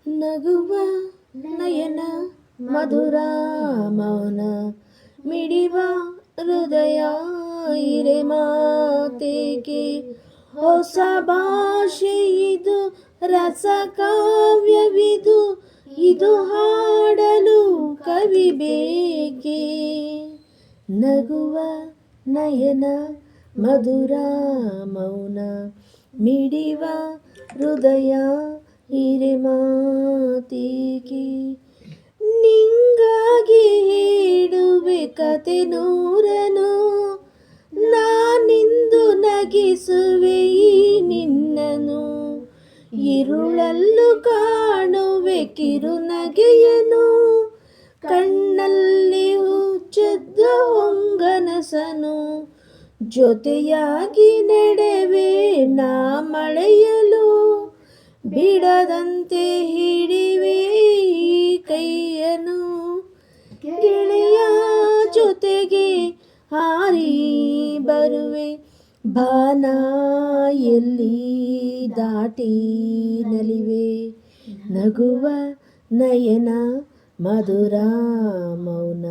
ನಗುವ ನಯನ ಮಧುರ ಮೌನ ಮಿಡಿವ ಹೃದಯ ಇರೆ ಮಾತೇಕೆ ಹೊಸ ಭಾಷೆ ಇದು ರಸ ಕಾವ್ಯವಿದು ಇದು ಹಾಡಲು ಕವಿ ಬೇಕೆ ನಗುವ ನಯನ ಮಧುರ ಮೌನ ಮಿಡಿವ ಹೃದಯ ಹಿರೆ ಮಾತಿಗೆ ನಿಂಗಾಗಿ ಹೇಳುವೆ ಕತೆ ನೂರನು ನಾನಿಂದು ನಗಿಸುವೆ ಈ ನಿನ್ನನು ഇരുಳಲ್ಲೂ ಕಾಣುವೆ ಕಿರುನಗೆಯನು ಕಣ್ಣಲ್ಲಿ ಹುಚ್ಚದ್ದ ಹೊಂಗನಸನು ಜೊತೆಯಾಗಿ ನಡೆವೆ ನಾ ಮಳೆಯಲು ಬಿಡದಂತೆ ಹಿಡಿವೆ ಈ ಕೈಯನು ಗೆಳೆಯ ಜೊತೆಗೆ ಹಾರಿ ಬರುವೆ ಬಾನ ಎಲ್ಲಿ ದಾಟಿ ನಲಿವೆ ನಗುವ ನಯನ ಮಧುರ ಮೌನ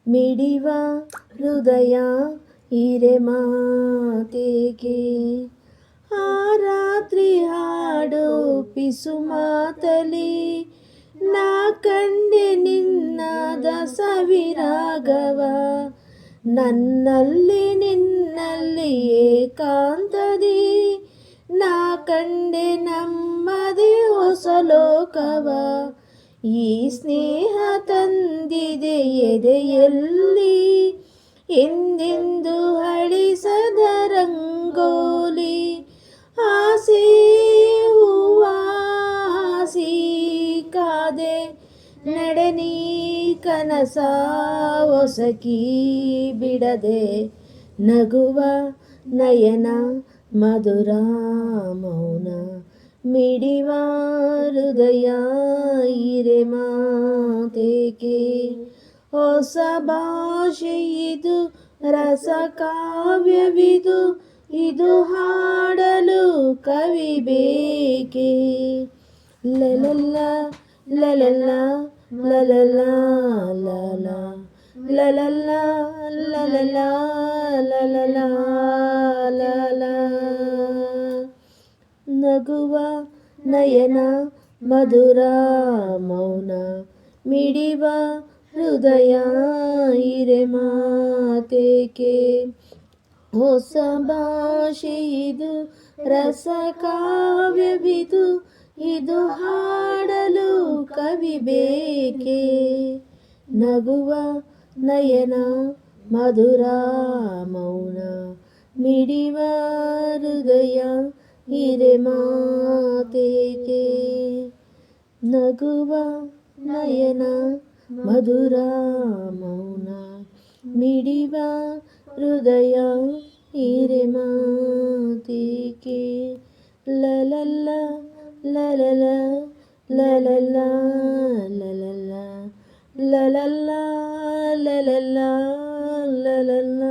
ಮಿಡಿವ ಹೃದಯ ಹಿರೆ ಮಾತೇಕೆ ಆ ರಾತ್ರಿ ಹಾಡು ಪಿಸು ಮಾತಲಿ ನಾ ಕಂಡೆ ನಿನ್ನದ ಸವಿರಾಗವ ನನ್ನಲ್ಲಿ ನಿನ್ನಲ್ಲಿ ಏಕಾಂತದಿ ನಾ ಕಂಡೆ ನಮ್ಮದೇ ಹೊಸ ಲೋಕವ ಈ ಸ್ನೇಹ ತಂದಿದೆ ಎದೆಯಲ್ಲಿ ಎಂದೆಂದು ಅಳಿಸದ ರಂಗೋಲಿ ಆಸೆ ಹೂವಾಸಿ ಕಾದೆ ನಡೆನೀ ಕನಸ ಹೊಸಕಿ ಬಿಡದೆ ನಗುವ ನಯನ ಮಧುರ ಮೌನ ಮಿಡಿವ ಹೃದಯ ಹಿರೆ ಮಾತೇಕೆ ಹೊಸ ಭಾಷೆ ಇದು ರಸ ಕಾವ್ಯವಿದು ಇದು ಹಾಡಲು ಕವಿ ಬೇಕೆ ಲಲಲ್ಲ ಲಲಲ್ಲ ಲಲಲ್ಲ ಲಲ ಲಲಲ್ಲ ಲಲಲ್ಲ ಲಲಲ ಲಲ ನಗುವ ನಯನ ಮಧುರ ಮೌನ ಮಿಡಿವ ಹೃದಯ ಹಿರೆ ಮಾತೇಕೆ ಹೊಸ ಭಾಷೆ ಇದು ರಸ ಕಾವ್ಯವಿದು ಇದು ಹಾಡಲು ಕವಿ ಬೇಕೆ ನಗುವ ನಯನ ಮಧುರ ಮೌನ ಮಿಡಿವ ಹೃದಯ ಹಿರೆ ಮಾತೇಕೆ ನಗುವ ನಯನ ಮಧುರ ಮೌನ ಮಿಡಿವ ಹೃದಯ ಹಿರೆ ಮಾತೇಕೆ ಲಲಲ್ಲ ಲಲಲ ಲಲಲ್ಲ ಲಲಲ್ಲ ಲಲಲ್ಲ ಲಲಲ್ಲ ಲಲಲ್ಲ